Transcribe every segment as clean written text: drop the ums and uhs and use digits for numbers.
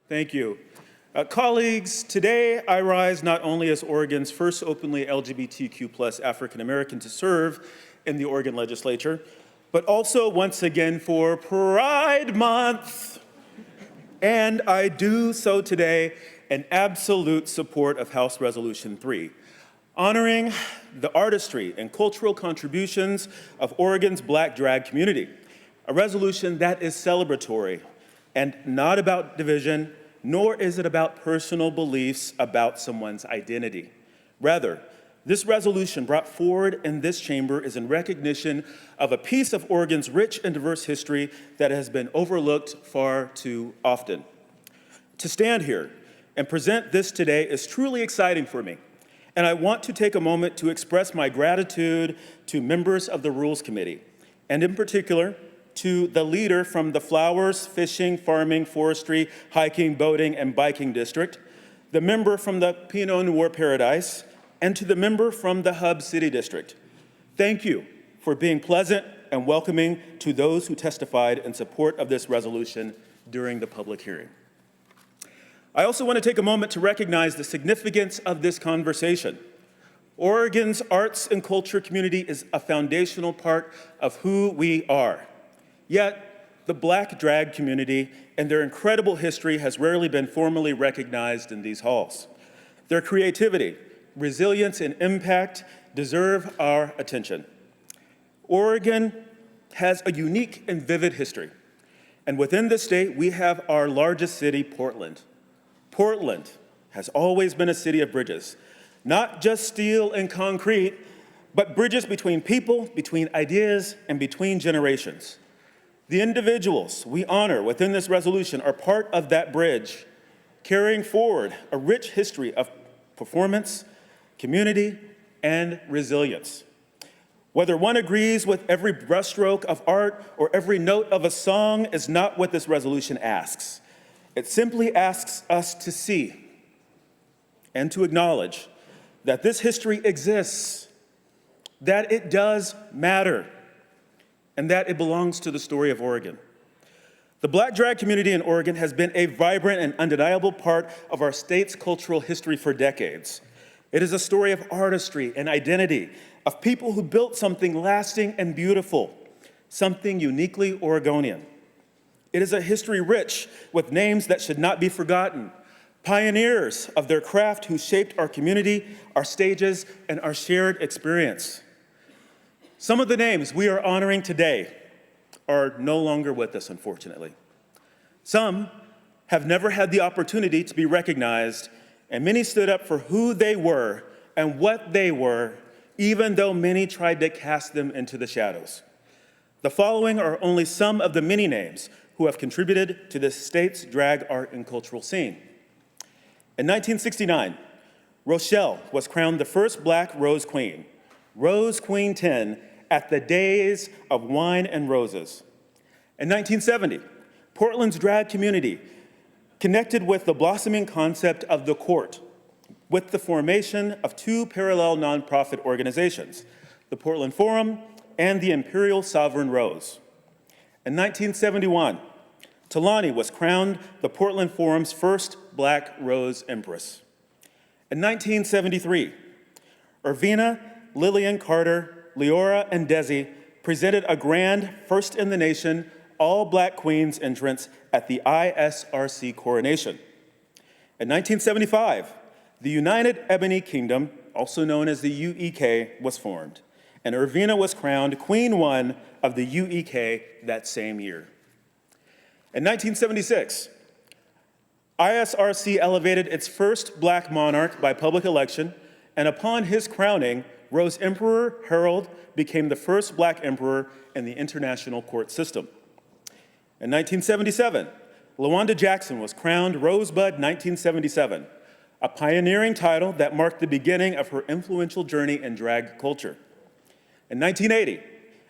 Thank you. Colleagues, today I rise not only as Oregon's first openly LGBTQ+ African American to serve in the Oregon legislature, but also once again for Pride Month. And I do so today in absolute support of House Resolution 3, honoring the artistry and cultural contributions of Oregon's Black drag community, a resolution that is celebratory and not about division, nor is it about personal beliefs about someone's identity. Rather, this resolution brought forward in this chamber is in recognition of a piece of Oregon's rich and diverse history that has been overlooked far too often. To stand here and present this today is truly exciting for me, and I want to take a moment to express my gratitude to members of the Rules Committee, and in particular, to the leader from the Flowers, Fishing, Farming, Forestry, Hiking, Boating, and Biking District, the member from the Pinot Noir Paradise, and to the member from the Hub City District. Thank you for being pleasant and welcoming to those who testified in support of this resolution during the public hearing. I also want to take a moment to recognize the significance of this conversation. Oregon's arts and culture community is a foundational part of who we are. Yet, the Black drag community and their incredible history has rarely been formally recognized in these halls. Their creativity, resilience, and impact deserve our attention. Oregon has a unique and vivid history. And within the state, we have our largest city, Portland. Portland has always been a city of bridges, not just steel and concrete, but bridges between people, between ideas, and between generations. The individuals we honor within this resolution are part of that bridge, carrying forward a rich history of performance, community, and resilience. Whether one agrees with every brushstroke of art or every note of a song is not what this resolution asks. It simply asks us to see and to acknowledge that this history exists, that it does matter, and that it belongs to the story of Oregon. The Black drag community in Oregon has been a vibrant and undeniable part of our state's cultural history for decades. It is a story of artistry and identity, of people who built something lasting and beautiful, something uniquely Oregonian. It is a history rich with names that should not be forgotten, pioneers of their craft who shaped our community, our stages, and our shared experience. Some of the names we are honoring today are no longer with us, unfortunately. Some have never had the opportunity to be recognized, and many stood up for who they were and what they were, even though many tried to cast them into the shadows. The following are only some of the many names who have contributed to the state's drag art and cultural scene. In 1969, Rochelle was crowned the first Black Rose Queen, Rose Queen 10, at the Days of Wine and Roses. In 1970, Portland's drag community connected with the blossoming concept of the court with the formation of two parallel nonprofit organizations, the Portland Forum and the Imperial Sovereign Rose. In 1971, Talani was crowned the Portland Forum's first Black Rose Empress. In 1973, Irvina, Lillian Carter, Leora, and Desi presented a grand, first-in-the-nation, all-Black Queens entrance at the ISRC coronation. In 1975, the United Ebony Kingdom, also known as the UEK, was formed, and Irvina was crowned Queen 1 of the UEK that same year. In 1976, ISRC elevated its first Black monarch by public election, and upon his crowning, Rose Emperor Harold became the first Black emperor in the international court system. In 1977, LaWanda Jackson was crowned Rosebud 1977, a pioneering title that marked the beginning of her influential journey in drag culture. In 1980,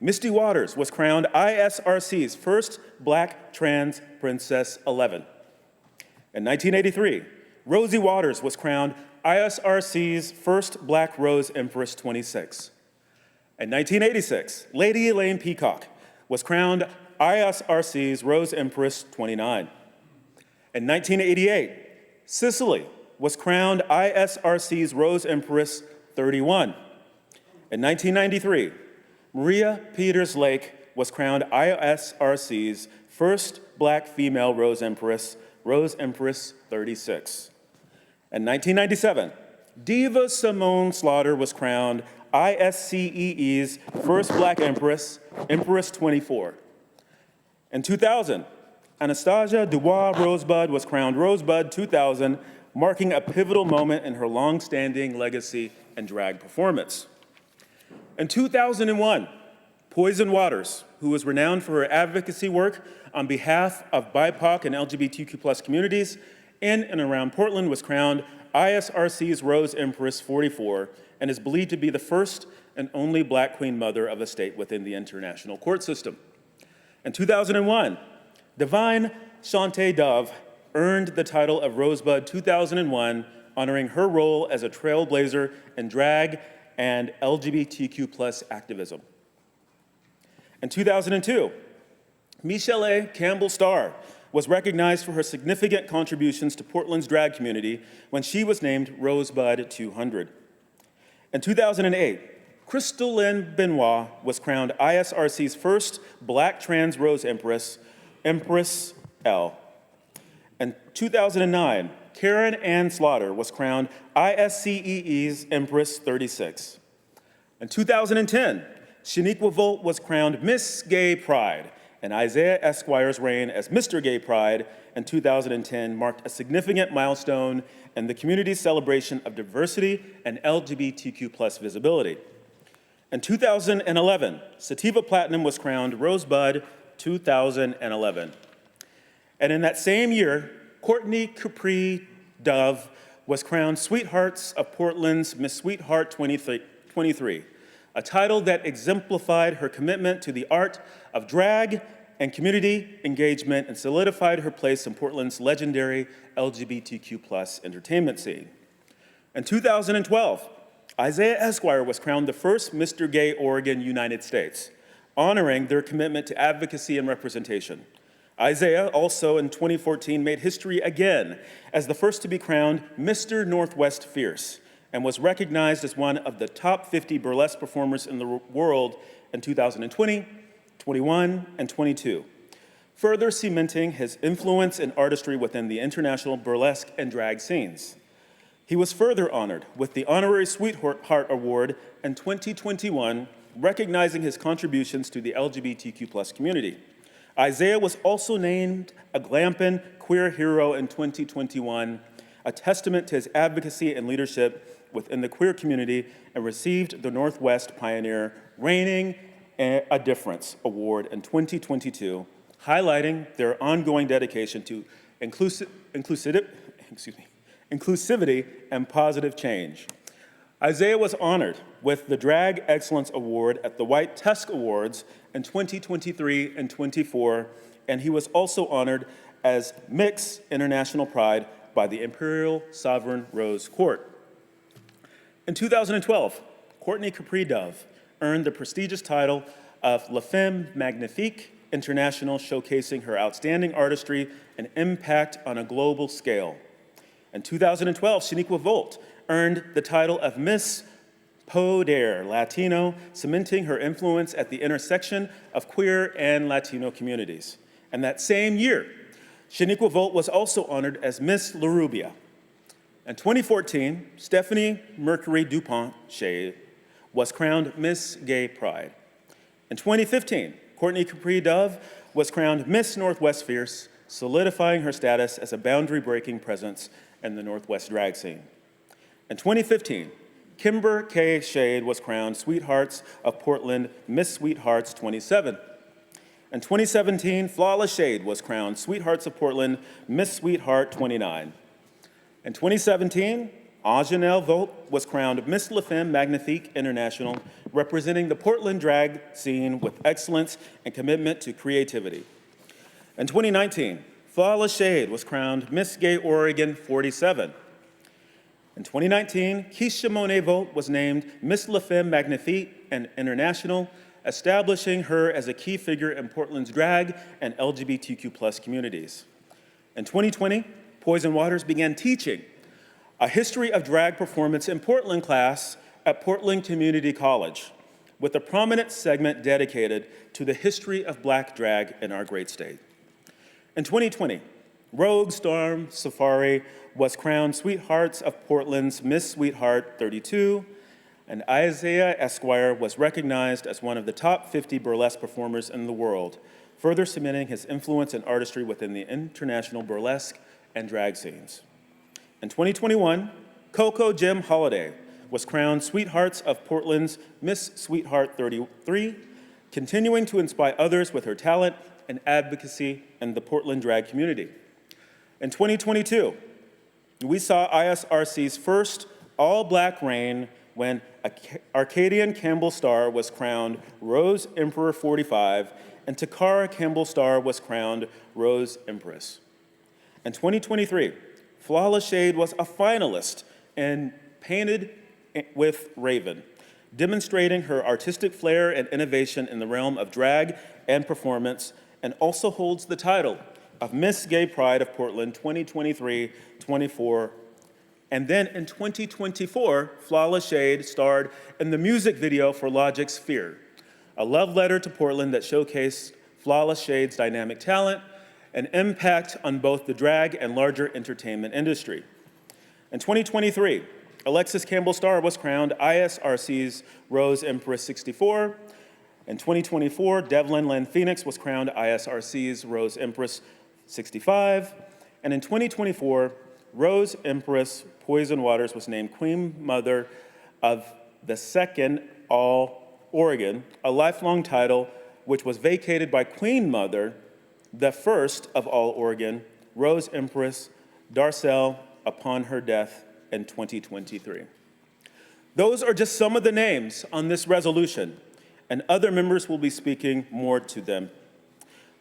Misty Waters was crowned ISRC's first Black trans Princess 11. In 1983, Rosie Waters was crowned ISRC's first Black Rose Empress 26. In 1986, Lady Elaine Peacock was crowned ISRC's Rose Empress 29. In 1988, Sicily was crowned ISRC's Rose Empress 31. In 1993, Maria Peters Lake was crowned ISRC's first Black female Rose Empress 36. In 1997, Diva Simone Slaughter was crowned ISCEE's first Black Empress, Empress 24. In 2000, Anastasia Dubois Rosebud was crowned Rosebud 2000, marking a pivotal moment in her long-standing legacy and drag performance. In 2001, Poison Waters, who was renowned for her advocacy work on behalf of BIPOC and LGBTQ+ communities in and around Portland, was crowned ISRC's Rose Empress 44 and is believed to be the first and only Black queen mother of a state within the international court system. In 2001, Divine Shantae Dove earned the title of Rosebud 2001, honoring her role as a trailblazer in drag and LGBTQ+ activism. In 2002, Michelle Campbell-Starr was recognized for her significant contributions to Portland's drag community when she was named Rosebud 200. In 2008, Crystal Lynn Benoit was crowned ISRC's first Black trans Rose Empress, Empress L. In 2009, Karen Ann Slaughter was crowned ISCEE's Empress 36. In 2010, Shaniqua Volt was crowned Miss Gay Pride, and Isaiah Esquire's reign as Mr. Gay Pride in 2010 marked a significant milestone in the community's celebration of diversity and LGBTQ+ visibility. In 2011, Sativa Platinum was crowned Rosebud 2011. And in that same year, Courtney Capri Dove was crowned Sweethearts of Portland's Miss Sweetheart 23, a title that exemplified her commitment to the art of drag and community engagement and solidified her place in Portland's legendary LGBTQ+ entertainment scene. In 2012, Isaiah Esquire was crowned the first Mr. Gay Oregon, United States, honoring their commitment to advocacy and representation. Isaiah also in 2014 made history again as the first to be crowned Mr. Northwest Fierce and was recognized as one of the top 50 burlesque performers in the world in 2020, 21, and 22, further cementing his influence and artistry within the international burlesque and drag scenes. He was further honored with the Honorary Sweetheart Award in 2021, recognizing his contributions to the LGBTQ+ community. Isaiah was also named a Glampin Queer Hero in 2021, a testament to his advocacy and leadership within the queer community, and received the Northwest Pioneer Reigning a Difference Award in 2022, highlighting their ongoing dedication to inclusivity and positive change. Isaiah was honored with the Drag Excellence Award at the White Tusk Awards in 2023 and 24, and he was also honored as Mix International Pride by the Imperial Sovereign Rose Court. In 2012, Courtney Capri Dove earned the prestigious title of La Femme Magnifique International, showcasing her outstanding artistry and impact on a global scale. In 2012, Shaniqua Volt earned the title of Miss Poder Latino, cementing her influence at the intersection of queer and Latino communities. And that same year, Shaniqua Volt was also honored as Miss La Rubia. In 2014, Stephanie Mercury Dupont Shade was crowned Miss Gay Pride. In 2015, Courtney Capri Dove was crowned Miss Northwest Fierce, solidifying her status as a boundary-breaking presence in the Northwest drag scene. In 2015, Kimber K. Shade was crowned Sweethearts of Portland Miss Sweethearts 27. In 2017, Flawless Shade was crowned Sweethearts of Portland Miss Sweetheart 29. In 2017, Ajanelle Volt was crowned Miss La Femme Magnifique International, representing the Portland drag scene with excellence and commitment to creativity. In 2019, Flawless Shade was crowned Miss Gay Oregon 47. In 2019, Keisha Monet Volt was named Miss La Femme Magnifique and International, establishing her as a key figure in Portland's drag and LGBTQ+ communities. In 2020, Poison Waters began teaching a history of drag performance in Portland class at Portland Community College, with a prominent segment dedicated to the history of Black drag in our great state. In 2020, Rogue Storm Safari was crowned Sweethearts of Portland's Miss Sweetheart 32, and Isaiah Esquire was recognized as one of the top 50 burlesque performers in the world, further cementing his influence and artistry within the international burlesque and drag scenes. In 2021, Coco Jim Holiday was crowned Sweethearts of Portland's Miss Sweetheart 33, continuing to inspire others with her talent and advocacy in the Portland drag community. In 2022, we saw ISRC's first all-Black reign when Arcadian Campbell Starr was crowned Rose Emperor 45, and Takara Campbell Starr was crowned Rose Empress. In 2023, Flawless Shade was a finalist in Painted with Raven, demonstrating her artistic flair and innovation in the realm of drag and performance, and also holds the title of Miss Gay Pride of Portland 2023-24. And then in 2024, Flawless Shade starred in the music video for Logic's Fear, a love letter to Portland that showcased Flawless Shade's dynamic talent and impact on both the drag and larger entertainment industry. In 2023, Alexis Campbell Starr was crowned ISRC's Rose Empress 64. In 2024, Devlin Lynn Phoenix was crowned ISRC's Rose Empress 65. And in 2024, Rose Empress Poison Waters was named Queen Mother of the Second All Oregon, a lifelong title which was vacated by Queen Mother, the First of All Oregon, Rose Empress Darcel, upon her death in 2023. Those are just some of the names on this resolution, and other members will be speaking more to them.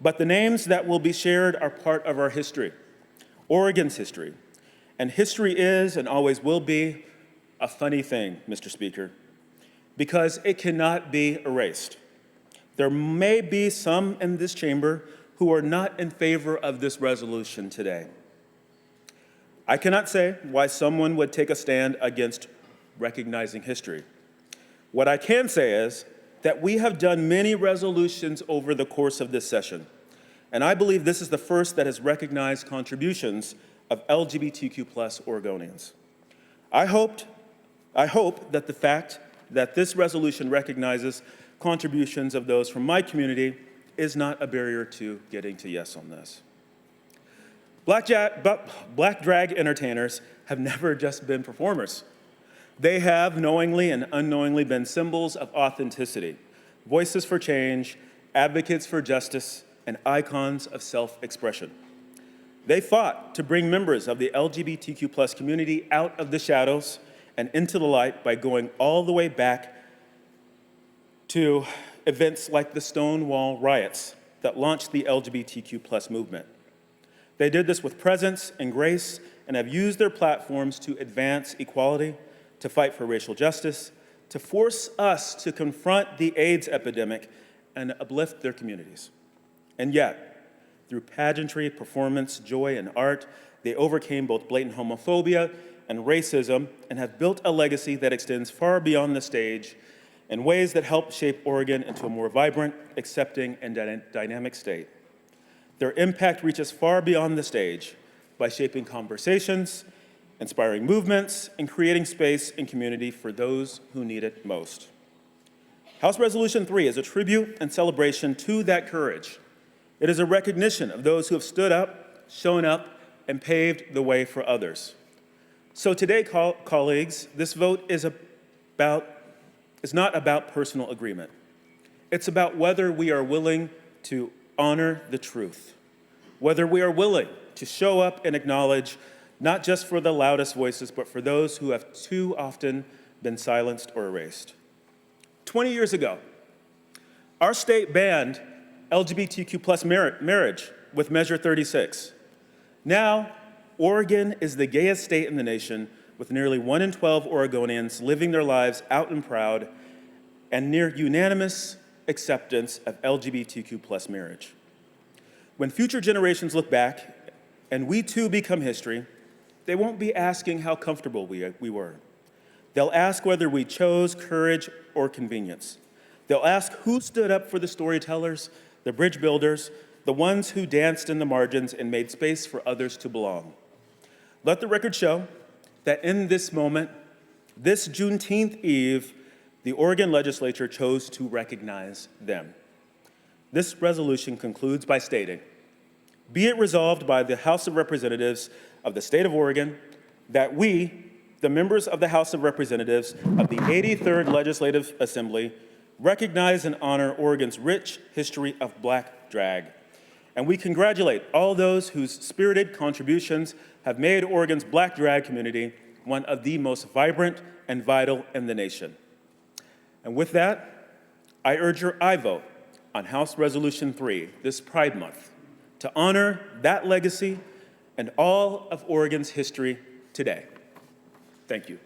But the names that will be shared are part of our history, Oregon's history. And history is and always will be a funny thing, Mr. Speaker, because it cannot be erased. There may be some in this chamber who are not in favor of this resolution today. I cannot say why someone would take a stand against recognizing history. What I can say is that we have done many resolutions over the course of this session, and I believe this is the first that has recognized contributions of LGBTQ+ Oregonians. I hope that the fact that this resolution recognizes contributions of those from my community is not a barrier to getting to yes on this. Black drag entertainers have never just been performers. They have knowingly and unknowingly been symbols of authenticity, voices for change, advocates for justice, and icons of self-expression. They fought to bring members of the LGBTQ+ community out of the shadows and into the light by going all the way back to events like the Stonewall riots that launched the LGBTQ+ movement. They did this with presence and grace and have used their platforms to advance equality, to fight for racial justice, to force us to confront the AIDS epidemic and uplift their communities. And yet, through pageantry, performance, joy, and art, they overcame both blatant homophobia and racism and have built a legacy that extends far beyond the stage in ways that help shape Oregon into a more vibrant, accepting, and dynamic state. Their impact reaches far beyond the stage by shaping conversations, inspiring movements, and creating space and community for those who need it most. House Resolution 3 is a tribute and celebration to that courage. It is a recognition of those who have stood up, shown up, and paved the way for others. So today, colleagues, this vote is not about personal agreement. It's about whether we are willing to honor the truth, whether we are willing to show up and acknowledge not just for the loudest voices, but for those who have too often been silenced or erased. 20 years ago, our state banned LGBTQ+ marriage with Measure 36. Now, Oregon is the gayest state in the nation, with nearly 1 in 12 Oregonians living their lives out and proud and near unanimous acceptance of LGBTQ+ marriage. When future generations look back and we too become history, they won't be asking how comfortable we were. They'll ask whether we chose courage or convenience. They'll ask who stood up for the storytellers, the bridge builders, the ones who danced in the margins and made space for others to belong. Let the record show that in this moment, this Juneteenth Eve, the Oregon legislature chose to recognize them. This resolution concludes by stating, be it resolved by the House of Representatives of the state of Oregon that we, the members of the House of Representatives of the 83rd Legislative Assembly, recognize and honor Oregon's rich history of Black drag. And we congratulate all those whose spirited contributions have made Oregon's Black drag community one of the most vibrant and vital in the nation. And with that, I urge your aye vote on House Resolution 3 this Pride Month to honor that legacy and all of Oregon's history today. Thank you.